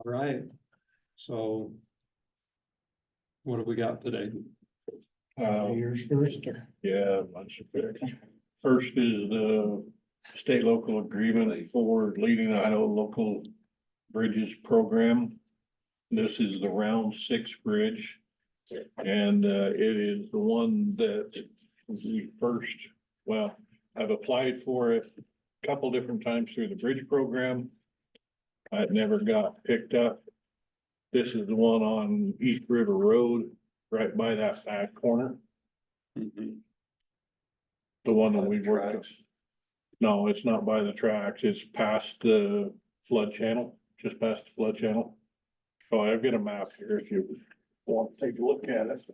All right, so. What have we got today? Yours first, or? Yeah, bunch of things. First is the state local agreement for leading Idaho local bridges program. This is the round 6 bridge. And it is the one that we first, well, I've applied for it a couple different times through the bridge program. I never got picked up. This is the one on East River Road, right by that back corner. Mhm. The one that we worked on. No, it's not by the tracks. It's past the flood channel, just past the flood channel. Oh, I've got a map here if you want to take a look at it.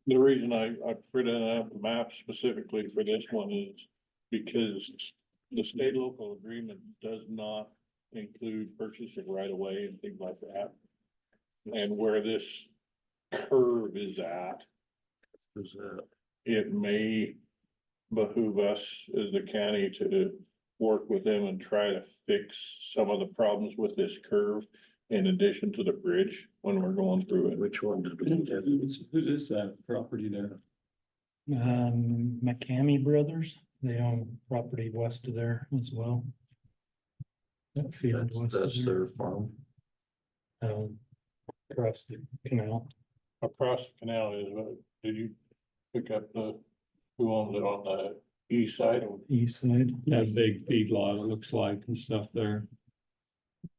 The reason I printed out the map specifically for this one is because the state local agreement does not include purchase of right of way and things like that. And where this curve is at, it may behoove us as the county to work with them and try to fix some of the problems with this curve in addition to the bridge when we're going through it. Which one did we get? Who's is that property there? McCamey Brothers, they own property west of there as well. That field west of That's there, their farm. across the canal. Across the canal is, did you pick up who owns it on the east side? East side. That big feedlot, it looks like, and stuff there.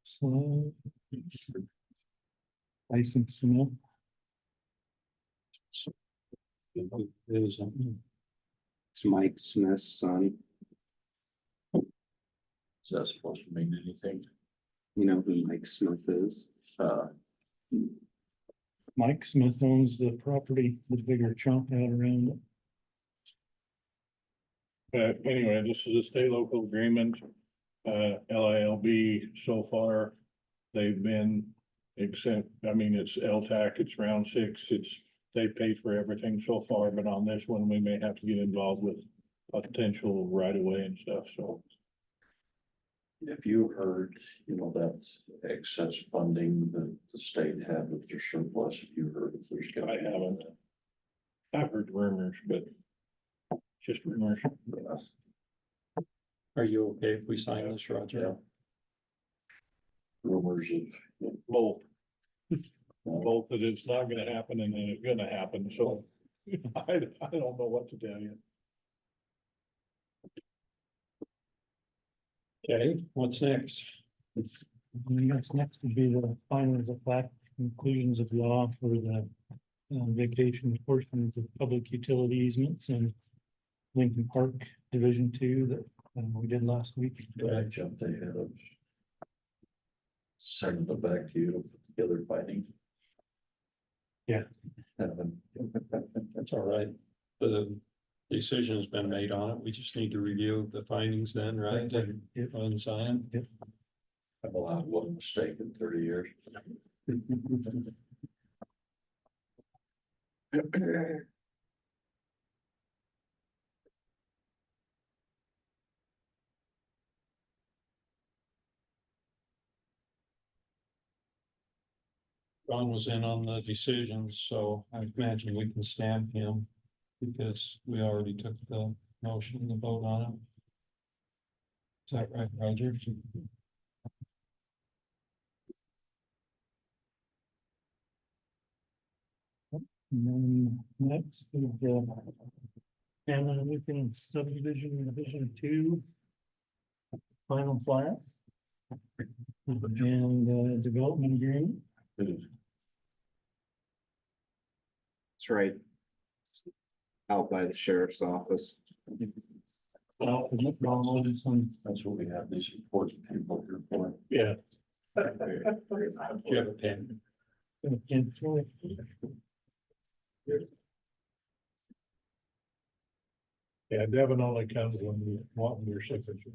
So. License, you know, Is, It's Mike Smith's son. Is that supposed to mean anything? You know who Mike Smith is? Mike Smith owns the property, the bigger chunk out around it. Anyway, this is a state local agreement, LILB so far. They've been exempt, I mean, it's LTAC, it's round 6, they paid for everything so far, but on this one, we may have to get involved with potential right of way and stuff, so. If you heard, that excess funding that the state had with your surplus, if you heard if there's. I haven't. I've heard rumors, but just rumors. are you okay if we sign this, Roger? Rumors of. Both. Both that it's not gonna happen and then it's gonna happen, so I don't know what to tell you. Okay, what's next? I guess next would be the findings of fact, conclusions of law for the vacation portions of public utility easements and Lincoln Park Division 2 that we did last week. I jumped ahead of. Sending it back to you to put together findings. Yeah. That's all right. The decision's been made on it. We just need to review the findings then, right? And sign. I've allowed one mistake in 30 years. Ron was in on the decisions, so I imagine we can stamp him because we already took the motion and the vote on it. Is that right, Roger? And then next is the Lincoln subdivision division 2 final plat and development agreement. It's right out by the sheriff's office. Well, we looked all over some. That's what we have these important people here for. Yeah. Do you have a pen? Yeah, Devin only comes when you want your signature.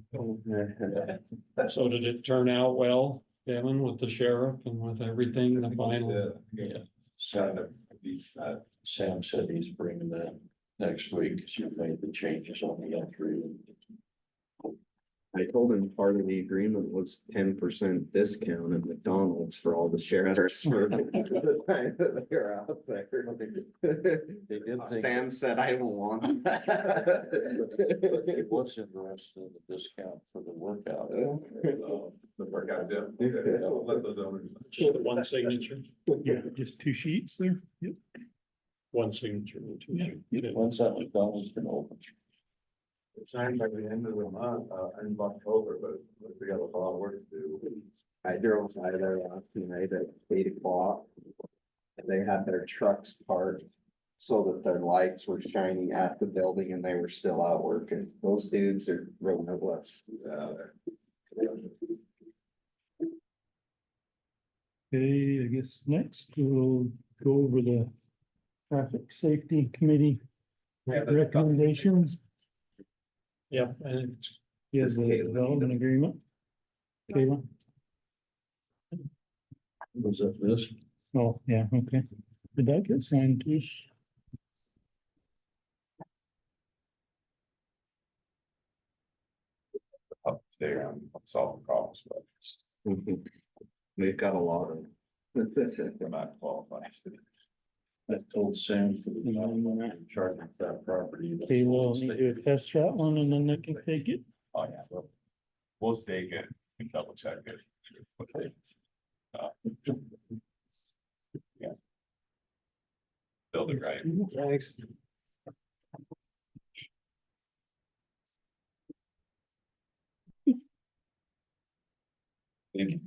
So did it turn out well, Devin, with the sheriff and with everything, the final? Yeah. Sam said he's bringing that next week, 'cause you made the changes on the entry. I told him part of the agreement was 10% discount at McDonald's for all the sheriffs for the time that they're out there. They did think. Sam said, I don't want But that. he was interested in the discount for the workout. The workout, yeah. Okay, I'll let those owners know. Just one signature, Yeah, just two sheets there. Yep. one signature. and two Yeah. signatures. When's that McDonald's gonna open? It sounds like the end of the month, end of October, but we got a lot of work to do. I drove by there last night at 8 o'clock. And they had their trucks parked so that their lights were shining at the building and they were still out working. Those dudes are relentless. Okay, I guess next we'll go over the traffic safety committee recommendations. Yeah, and Yes, the Kayla. development agreement. Kayla? Was that this? Oh, yeah, okay. Did that get signed too? Up stay around solving problems, but We've got a lot of. we're not qualified. I told Sam for the charge of that property. Kayla will need to attest that one and then they can take it. Oh, yeah, we'll stay good, and double check it. Okay. Yeah. Build it right. Thanks. Thank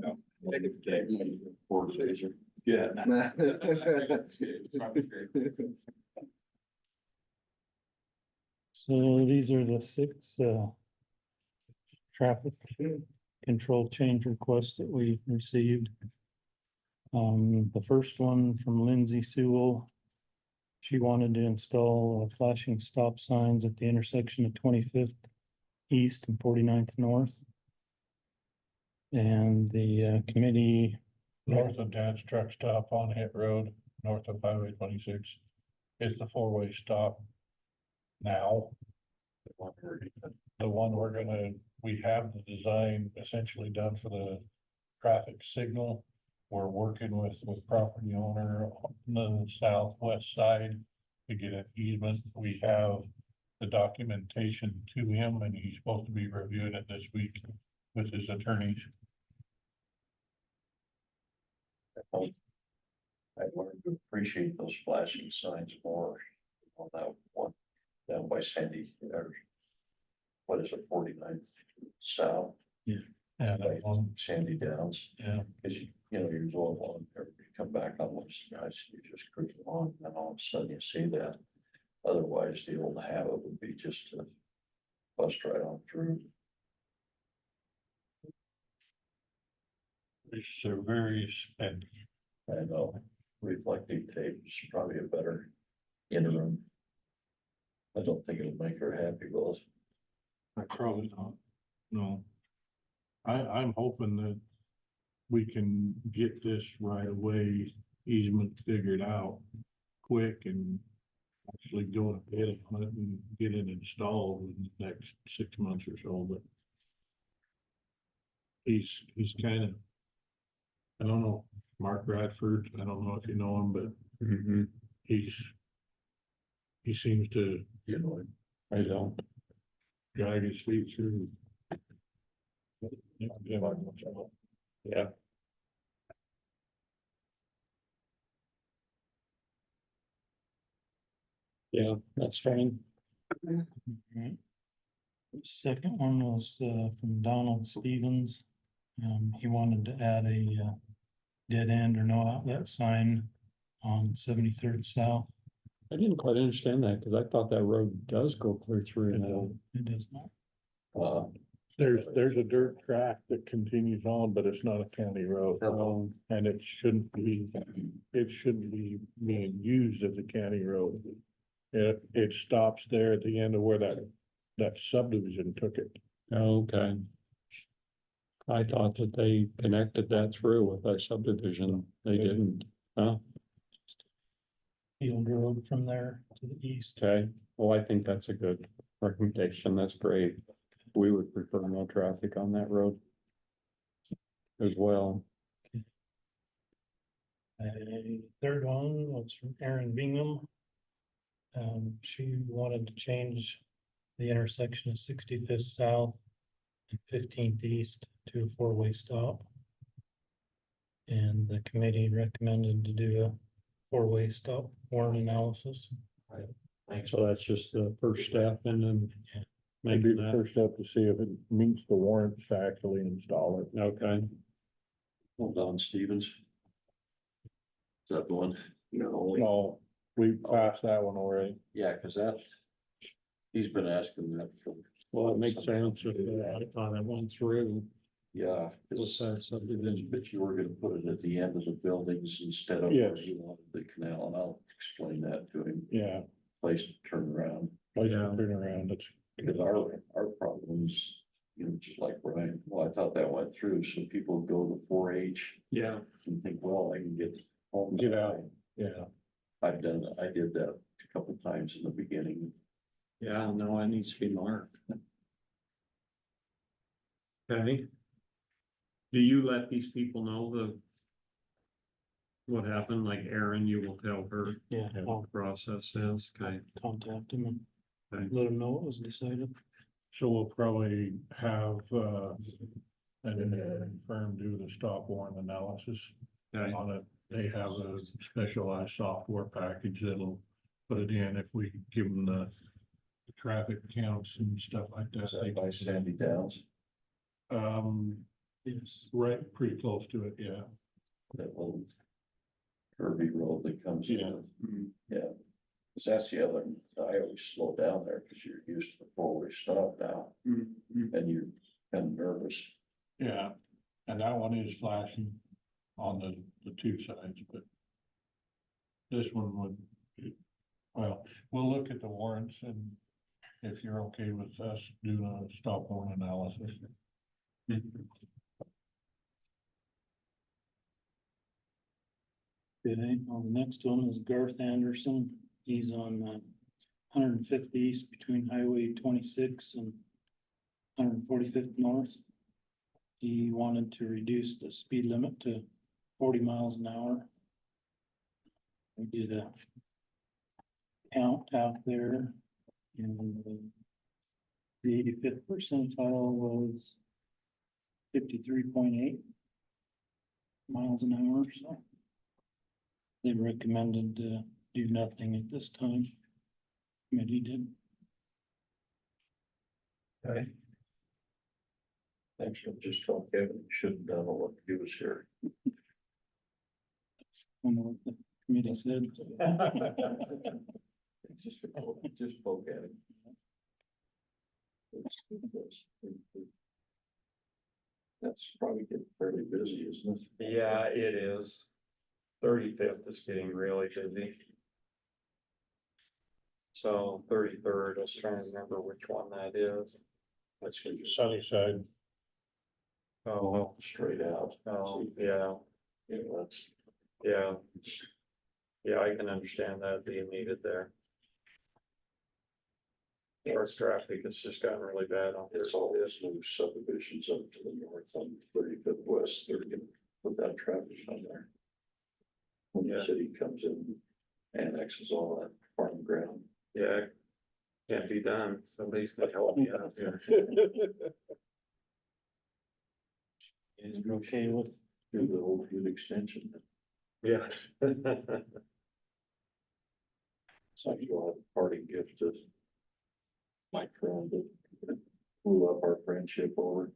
you. Four days. Yeah. So these are the six traffic control change requests that we received. The first one from Lindsay Sewell. She wanted to install flashing stop signs at the intersection of 25th East and 49th North. And the committee, north of Dad's truck stop on Hit Road, north of Highway 26, is the four-way stop now. The one we have the design essentially done for the traffic signal. We're working with property owner on the southwest side to get an easement. We have the documentation to him and he's supposed to be reviewing it this week with his attorneys. I learned to appreciate those flashing signs more on that one down by Sandy, or what is it, 49th South, And right, Sandy Downs. yeah, Cause you know, you're going along, or you come back on one side, you just cruise along, and all of a sudden you see that. Otherwise, the old habit would be just to bust right on through. they're very spendy. And reflective tape is probably a better interim. I don't think it'll make her happy, will it? Probably not, no. I'm hoping that we can get this right away easement figured out quick and actually go to bid on it and get it installed in the next 6 months or so, but he's kind of, I don't know, Mark Radford, I don't know if you know him, but he seems to, You know, I don't, drag his feet through. Yeah. Yeah, that's fine. Right. The second one was from Donald Stevens. He wanted to add a dead end or no outlet sign on 73rd South. I didn't quite understand that, because I thought that road does go clear through It does not. There's a dirt track that continues on, but it's not a county road. And it shouldn't be being used as a county road. It stops there at the end of where that subdivision took it. Okay. I thought that they connected that through with that subdivision. They didn't, huh? Field Road from there to the east. Okay, well, I think that's a good recommendation. That's great. We would prefer no traffic on that road. As well. Third one was from Erin Bingham. She wanted to change the intersection of 65th South and 15th East to a four-way stop. And the committee recommended to do a four-way stop warrant analysis. So that's just the first step and then Maybe maybe the that, first step to see if it meets the warrants to actually install it. okay. Hold on, Stevens. Is that the one? No. No, we passed that one already. Yeah, cause that, he's been asking that for. Well, it makes sense if that went through. Yeah. What's that subdivision? But you were gonna put it at the end of the buildings instead of Yes. where you wanted the canal, and I'll explain that to him, Yeah, place to turn around. place to Yeah. turn around, it's, Because our problems, just like Brian, well, I thought that went through, so people go to 4-H Yeah. and think, well, I can get home. Get out. yeah. I did that a couple times in the beginning. Yeah, no, it needs to be marked. Okay. Do you let these people know what happened? Like Erin, you will tell her Yeah, Yeah. what I'll the process is, okay? contact him and Okay. let him know what was decided. So we'll probably have, an firm do the stop warrant analysis Okay, on it. They have a specialized software package that'll put it in if we give them the traffic counts and stuff like that. Is that by Sandy Downs? Yes. Right, pretty close to it, yeah. That little curvy road that comes in. Mhm. Yeah. Cause that's the other, I always slow down there because you're used to the four-way stop now and you're kind of nervous. Yeah, and that one is flashing on the two sides, but this one would, well, we'll look at the warrants and if you're okay with us doing a stop warrant analysis. Okay, well, the next one is Garth Anderson. He's on 105th East between Highway 26 and 145th North. He wanted to reduce the speed limit to 40 miles an hour. We did a count out there and the 85th percentile was 53.8 miles an hour, so they recommended to do nothing at this time. Committee did. Okay. Thanks for just telling Kevin, you should have done what he was here. I know what the committee said. Just poke at him. That's probably getting fairly busy, isn't it? Yeah, it is. 35th is getting really busy. So 33rd, I was trying to remember which one that is. That's what you're Sunnyside, Oh, straight out. oh, yeah, Yeah, that's, yeah. Yeah, I can understand that being needed there. North traffic has just gotten really bad on it's all these new subdivisions up to the north on 35th West, they're gonna put that traffic on there. When the Yeah. city comes in, annexes all that farm ground. Yeah. Can't be done. Somebody's gonna help me out here. Is it okay with, Do the whole field extension. Yeah. So you'll have a party gift to my friend that blew up our friendship over.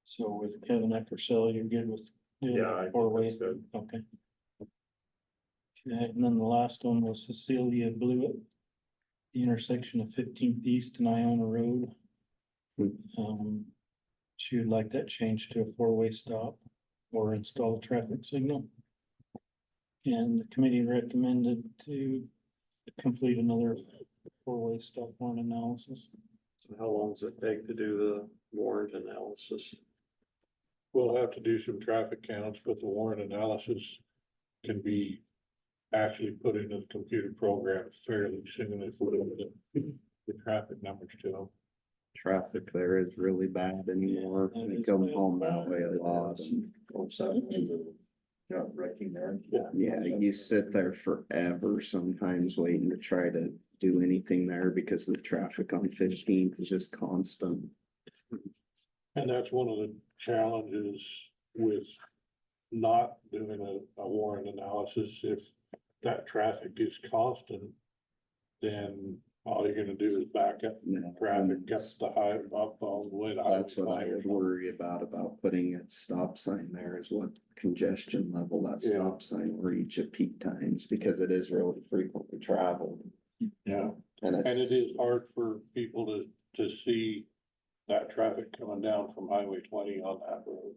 so with Kevin Eckersell, you're good with? doing Yeah, I think four-way? that's good. Okay. Okay, and then the last one was Cecilia Blewett. The intersection of 15th East and Iona Road. She would like that changed to a four-way stop or install a traffic signal. And the committee recommended to complete another four-way stop warrant analysis. So how long does it take to do the warrant analysis? we'll have to do some traffic counts, but the warrant analysis can be actually put into the computer program fairly soon if we the traffic numbers to them. Traffic there is really bad anymore. We come home that way a lot. Not wrecking there. Yeah, you sit there forever sometimes waiting to try to do anything there because the traffic on 15th is just constant. And that's one of the challenges with not doing a warrant analysis. If that traffic is constant, then all you're gonna do is back up No, traffic up the high, up all the way to. that's what I Highway would 20. worry about putting a stop sign there is what congestion level that Yeah. stop sign will reach at peak times because it is really frequently traveled. Yeah, And and it is hard for people to see that traffic coming down from Highway 20 on that road.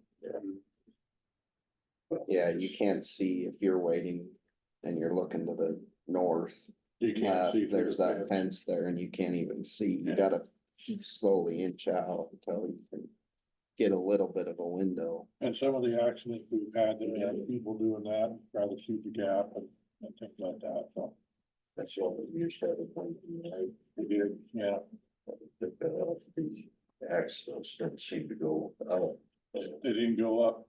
Yeah, you can't see if you're waiting and you're looking to the north. You can't see. through There's the that fence there and you can't even see. You Yeah. gotta slowly inch out until you can get a little bit of a window. And some of the accidents we've had, there have people doing that, try to shoot the gap and things like that, so. That's what we used to have. We did, yeah. The accidents didn't seem to go out. They didn't go up.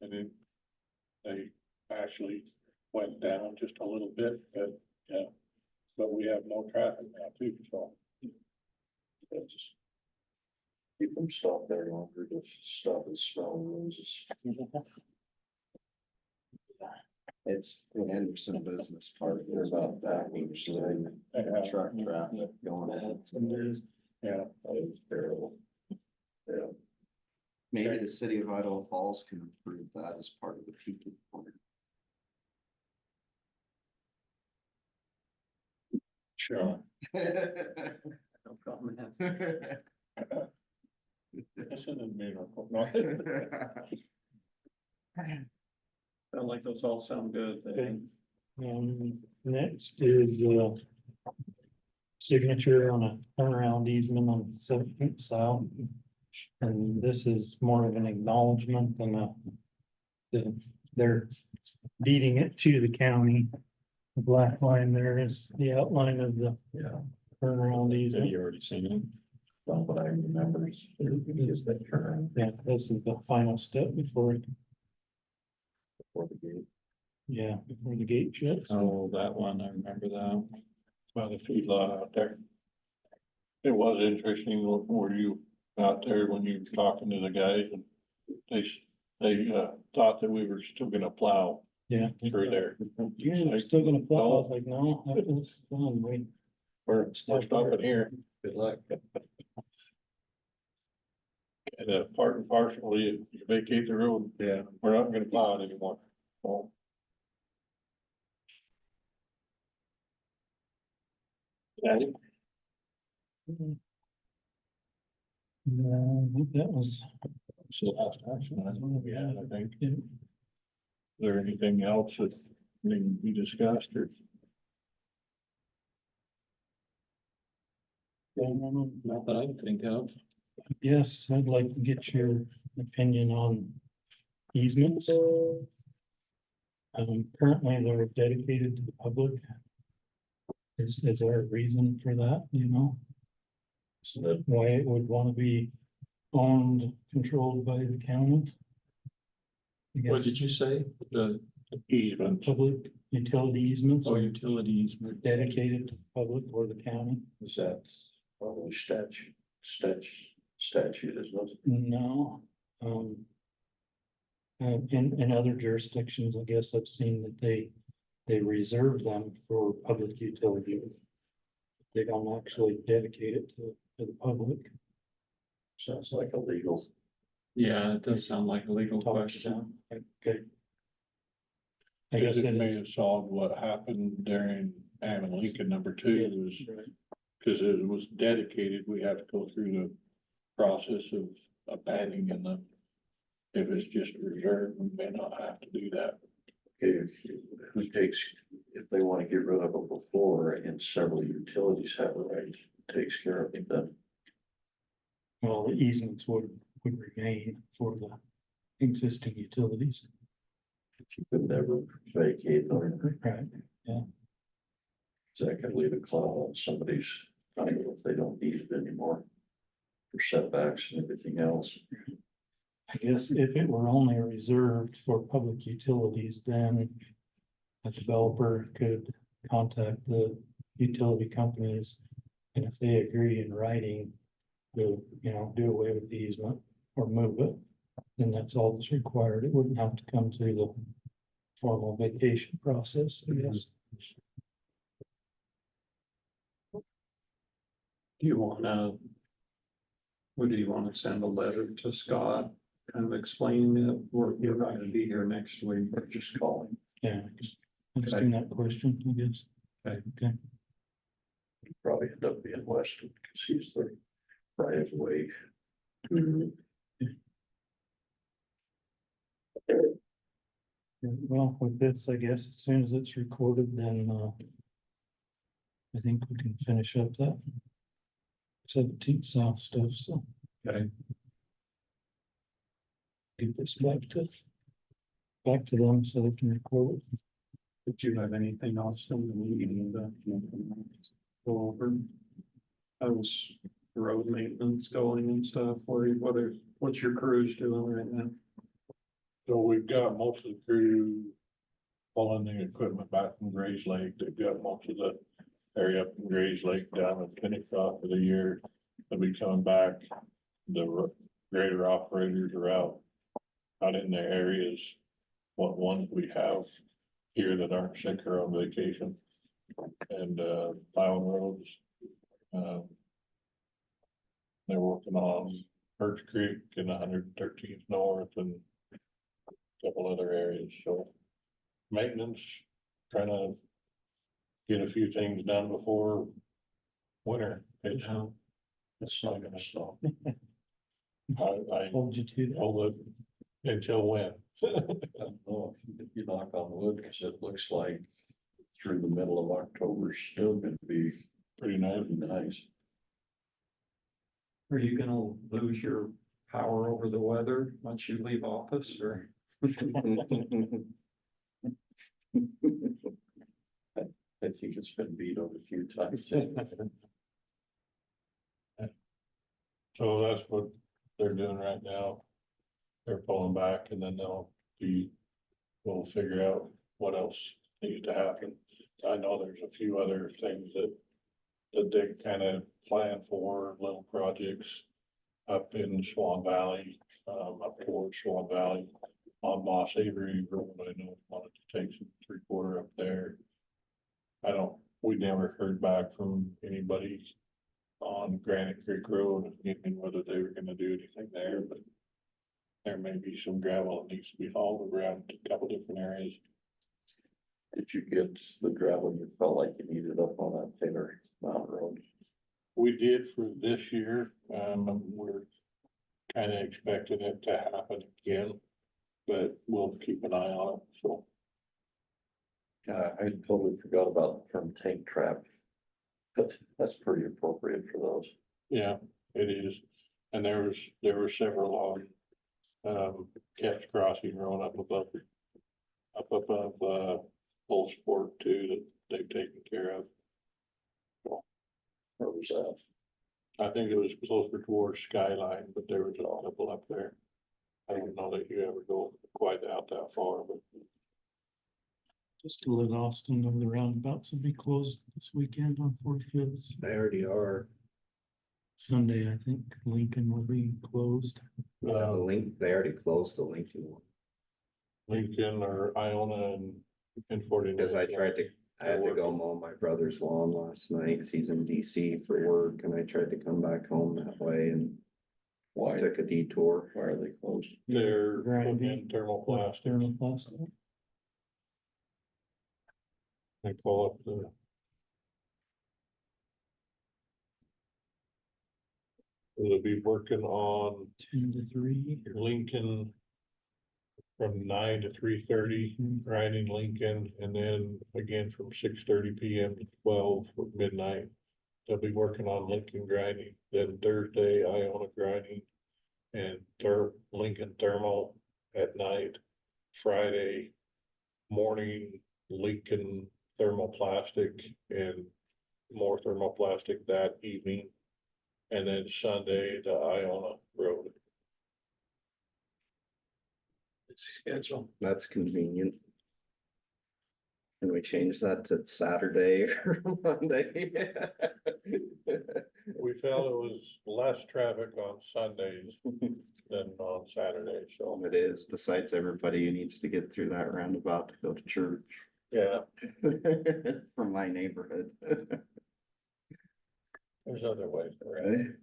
They actually went down just a little bit, but, yeah. But we have no traffic now too, so. Just keep them stop there longer, just stop and smell roses. It's the Anderson Business Park. There's about that much truck traffic going on. Yeah, That is terrible. Yeah. Maybe the city of Idaho Falls can improve that as part of the peaking plan. sure. No comment. This isn't miracle, no. Sound like those all sound good. Okay. Next is, signature on a turnaround easement on 17th South. And this is more of an acknowledgement than they're deeding it to the county. The black line there is the outline of the turnaround Have easement. you already seen it? Well, but I remember. Yeah, this is the final step before Before the gate. before the gate shuts. Oh, that one, I remember that. By the feedlot out there. It was interesting, were you out there when you were talking to the guys and they thought that we were still gonna plow Yeah. through there. You're still gonna plow, I was like, no, it's done, wait. We're stopping here. Good luck. And part and parcel, you vacate the road. Yeah. We're not gonna plow it anymore. So. Yeah, No, I think that was. so last action, that's what we had, I think. Yeah. Is there anything else that need to be discussed or? Not that I can think of. Yes, I'd like to get your opinion on easements. Currently they're dedicated to the public. Is there a reason for that, you know? So that why it would want to be owned, controlled by the county? I What guess did you say? The, Easement. public utility easements oh, are utilities. dedicated to the public or the county? Is that probably statute, isn't it? No. In other jurisdictions, I guess I've seen that they reserve them for public utility. They don't actually dedicate it to the public. Sounds like illegal. Yeah, it does sound like a legal Talk to question. them. Okay. I guess It it may is. have solved what happened during Am Lincoln #2 was, Right. because it was dedicated, we have to go through the process of abandoning in the. If it's just reserved, we may not have to do that. Who takes, if they want to get rid of it before and several utilities have a right, takes care of it then. Well, the easements would remain for the existing utilities. You could never vacate them. Right. So that could leave a cloud on somebody's I don't know if they don't need it anymore. For setbacks and everything else. I guess if it were only reserved for public utilities, then a developer could contact the utility companies. And if they agree in writing, to, do away with the easement or move it, then that's all that's required. It wouldn't have to come through the formal vacation process, I guess. Do you wanna? Would you wanna send a letter to Scott, kind of explaining that you're not gonna be here next week? Or just calling. Yeah, asking that question, I guess. Okay. Probably end up being Weston because he's the right of way. Well, with this, I guess, as soon as it's recorded, then, I think we can finish up that 17th South stuff, so. Okay. Get this back to them so they can record it. Did you have anything else in the meeting that you can go over? How's road maintenance going and stuff? What's your crews doing right now? So we've got most of the crew pulling the equipment back from Grays Lake. They've got most of the area up in Grays Lake down at Pennycock for the year. They'll be coming back. The grader operators are out in their areas. What ones we have here that aren't sick or on vacation. And plowing roads. They're working on Birch Creek and 113th North and a couple other areas, so maintenance, trying to get a few things done before winter. It's not gonna stop. I Hold you to that. hold it until when. I don't know if you knock on wood, because it looks like through the middle of October, still gonna be Pretty nice. nice. Are you gonna lose your power over the weather once you leave office or? I think it's been vetoed a few times. So that's what they're doing right now. They're pulling back and then we'll figure out what else needs to happen. I know there's a few other things that they kind of plan for, little projects up in Swan Valley, up towards Swan Valley on Moss Avery Road. I know wanted to take some 3/4 up there. We never heard back from anybody on Granite Creek Road, whether they were gonna do anything there, but there may be some gravel that needs to be hauled around a couple different areas. Did you get the gravel you felt like you needed up on that Taylor Mountain Road? We did for this year, we're kind of expecting it to happen again, but we'll keep an eye on it, so. I totally forgot about the term tank trap. But that's pretty appropriate for those. Yeah, it is, and there were several on, Catch Crossing Road up above Old Sport too, that they've taken care of. Where was that? I think it was closer towards Skyline, but there was a couple up there. I don't know that you ever go quite out that far, but Just to let Austin know the roundabouts will be closed this weekend on 45th. They already are. Sunday, I think Lincoln will be closed. The link, they already closed the Lincoln one. Lincoln or Iona and 49. Because I had to go mow my brother's lawn last night, because he's in DC for work, and I tried to come back home that way and Why took a detour. are they closed? They're putting Grinding. in thermoplastic. Thermoplastic. They pull up the. They'll be working on 10 to 3. Lincoln. From 9 to 3:30, grinding Lincoln, and then again from 6:30 PM to 12 for midnight. They'll be working on Lincoln grinding, then Thursday Iona grinding. And Lincoln thermal at night, Friday morning Lincoln thermoplastic, and more thermoplastic that evening. And then Sunday, the Iona Road. Schedule. That's convenient. Can we change that to Saturday or Monday? We felt it was less traffic on Sundays than on Saturdays, so, It is, besides everybody who needs to get through that roundabout to go to church. yeah, From my neighborhood. there's other ways around.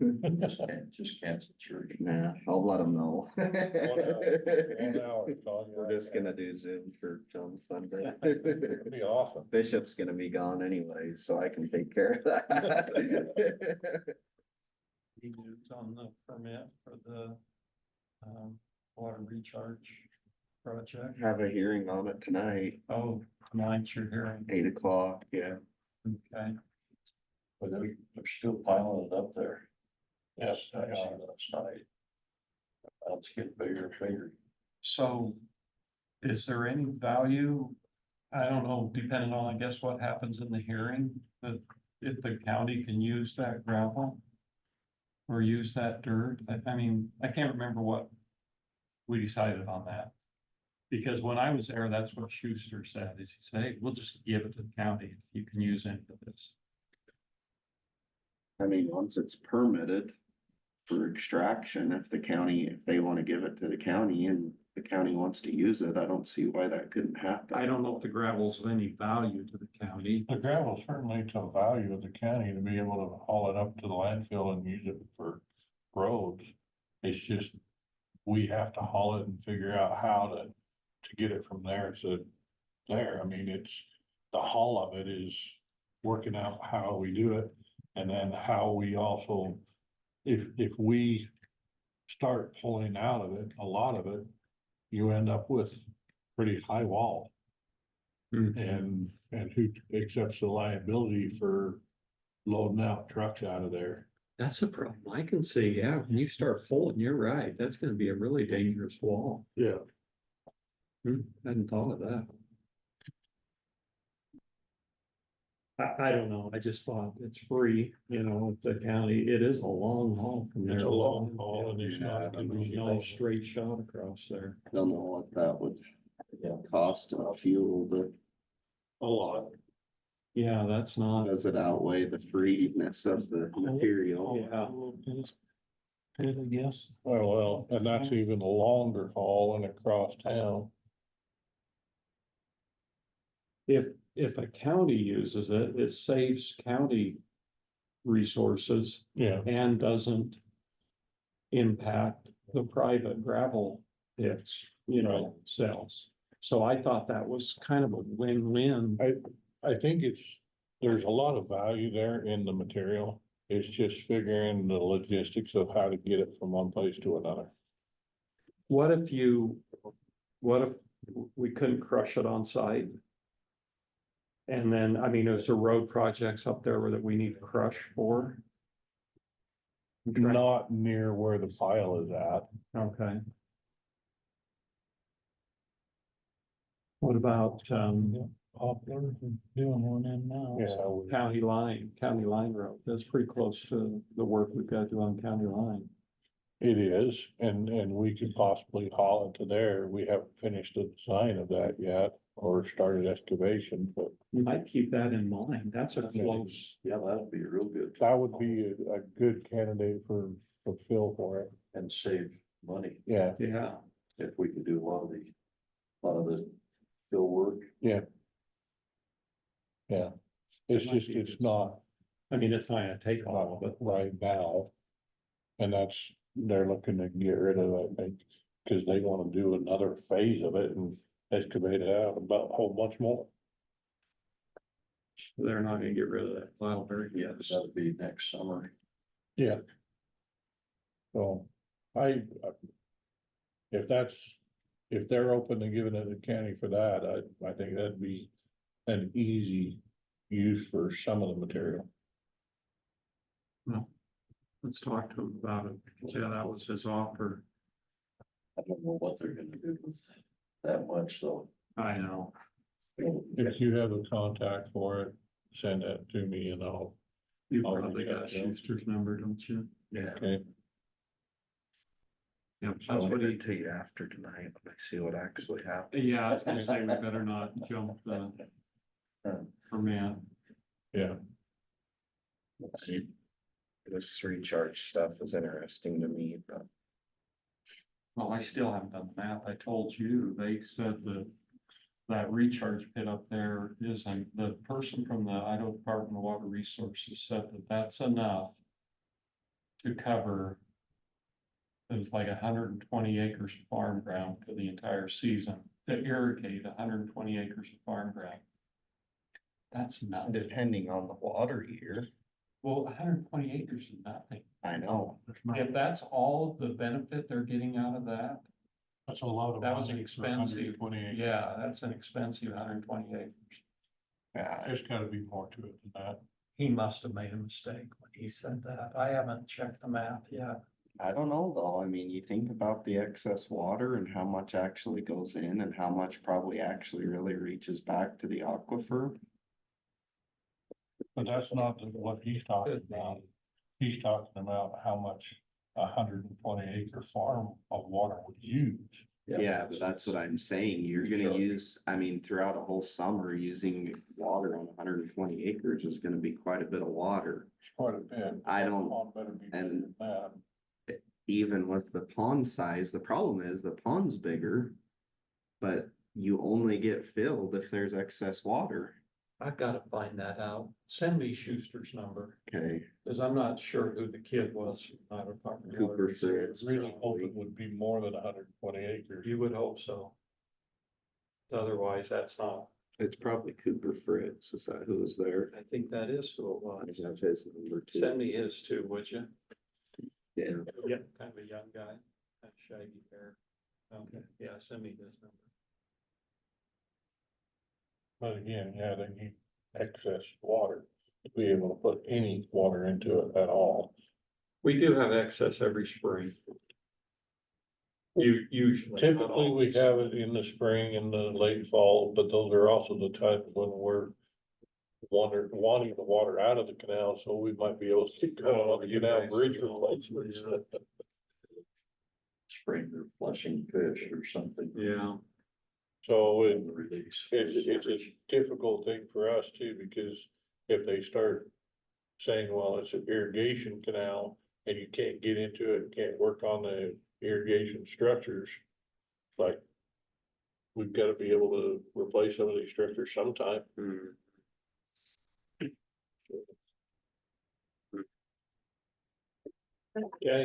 Just cancel church. Nah, I'll let them know. 1 hour, it's all We're just gonna do Zoom church on Sunday. It'd be awesome. Bishop's gonna be gone anyway, so I can take care of that. He moves on the permit for the water recharge project. Have a hearing on it tonight, Oh, tonight's your hearing. 8 o'clock, yeah. Okay. But they're still piling it up there. Yes, I seen it last night. It's getting bigger and bigger. So is there any value? I don't know, depending on, I guess, what happens in the hearing, that if the county can use that gravel or use that dirt, I mean, I can't remember what we decided on that. Because when I was there, that's what Schuster said, is he said, hey, we'll just give it to the county if you can use any of this. I mean, once it's permitted for extraction, if they wanna give it to the county and the county wants to use it, I don't see why that couldn't happen. I don't know if the gravel's of any value to the county. The gravel certainly to value of the county to be able to haul it up to the landfill and use it for roads. It's just, we have to haul it and figure out how to get it from there to there. I mean, it's, the haul of it is working out how we do it. And then how we also, if we start pulling out of it, a lot of it, you end up with pretty high wall. And who accepts the liability for loading out trucks out of there? That's a problem. I can see, yeah, when you start pulling, you're right. That's gonna be a really dangerous wall. Yeah. Hadn't thought of that. I don't know. I just thought it's free, you know, the county, it is a long haul from there. It's a long haul and it's Yeah, not an there's easy no haul. straight shot across there. Don't know what that would cost in fuel, but A lot. Yeah, that's not, does it outweigh the freeness of the material? yeah. Good, I guess. Well, and that's even a longer haul and across town. If a county uses it, it saves county resources Yeah, and doesn't impact the private gravel pits, you know, sales. So I thought that was kind of a win-win. I think there's a lot of value there in the material. It's just figuring the logistics of how to get it from one place to another. What if we couldn't crush it on site? And then, I mean, is there road projects up there that we need to crush for? Not near where the pile is at. Okay. What about, Poplar, doing one in now. Yeah, County Line Road? That's pretty close to the work we've got to do on County Line. it is, and we could possibly haul it to there. We haven't finished the design of that yet or started excavation, but You might keep that in mind. That's a close. Yeah, that'd be real good that would be a good candidate for Phil for it. and save money Yeah, Yeah, if we could do a lot of the fill work. yeah. It's It might just, be a it's good not I mean, it's not gonna take all of it. right now. And they're looking to get rid of it, I think, because they want to do another phase of it and excavate it out about a whole bunch more. They're not gonna get rid of that pile very Yeah, yet. that'd be next summer. Yeah. So, if they're open to giving it to county for that, I think that'd be an easy use for some of the material. Let's talk to him about it. Yeah, that was his offer. I don't know what they're gonna do with that much, though. I know. If you have a contact for it, send that to me and I'll You I'll probably reach out got to him. Schuster's number, don't you? Yeah. Okay, Yep. I'll That's get what it he, to you after tonight when I see what actually happened. yeah, I was gonna say we better not jump the permit. yeah, This recharge stuff is interesting to me, but Well, I still haven't done the math. I told you, they said that that recharge pit up there isn't, the person from the Idaho Department of Water Resources said that that's enough to cover, it was like 120 acres of farm ground for the entire season, to irrigate 120 acres of farm ground. That's nothing. depending on the water year, Well, 120 acres is nothing. I know. If that's all the benefit they're getting out of that, That's a lot of that was an money for 120 expensive, acres. yeah, that's an expensive 120 acres. Yeah, There's gotta be more to it than that. He must have made a mistake when he said that. I haven't checked the math yet. I don't know though. I mean, you think about the excess water and how much actually goes in and how much probably actually really reaches back to the aquifer. But that's not what he's talking about. He's talking about how much 120 acre farm of water would use. Yeah, but that's what I'm saying. You're gonna use, I mean, throughout a whole summer, using water on 120 acres is gonna be quite a bit of water. It's quite a bit. I don't- Pond better be bigger and- than that. Even with the pond size, the problem is the pond's bigger. But you only get filled if there's excess water. I've got to find that out. Send me Schuster's number, Okay, because I'm not sure who the kid was. I don't know. Cooper Fritz. Really hope it would be more than 120 acres. You would hope so. Otherwise, that's not, it's probably Cooper Fritz. Is that who was there? I think that is who it I was. have his number Send too. me his too, would you? Yeah, Yep. Kind of a young guy, kind of shaggy hair. Okay, yeah, send me his number. But again, yeah, they need excess water to be able to put any water into it at all. We do have excess every spring. Usually. not Typically, we always. have it in the spring and the late fall, but those are also the times when we're wanting the water out of the canal, so we might be able to keep going on the canal bridge replacements. Spring or flushing fish or something. Yeah, So Release. it's a difficult thing for us too, because if they start saying, well, it's an irrigation canal and you can't get into it, can't work on the irrigation structures, like we've got to be able to replace some of these structures sometime. Okay.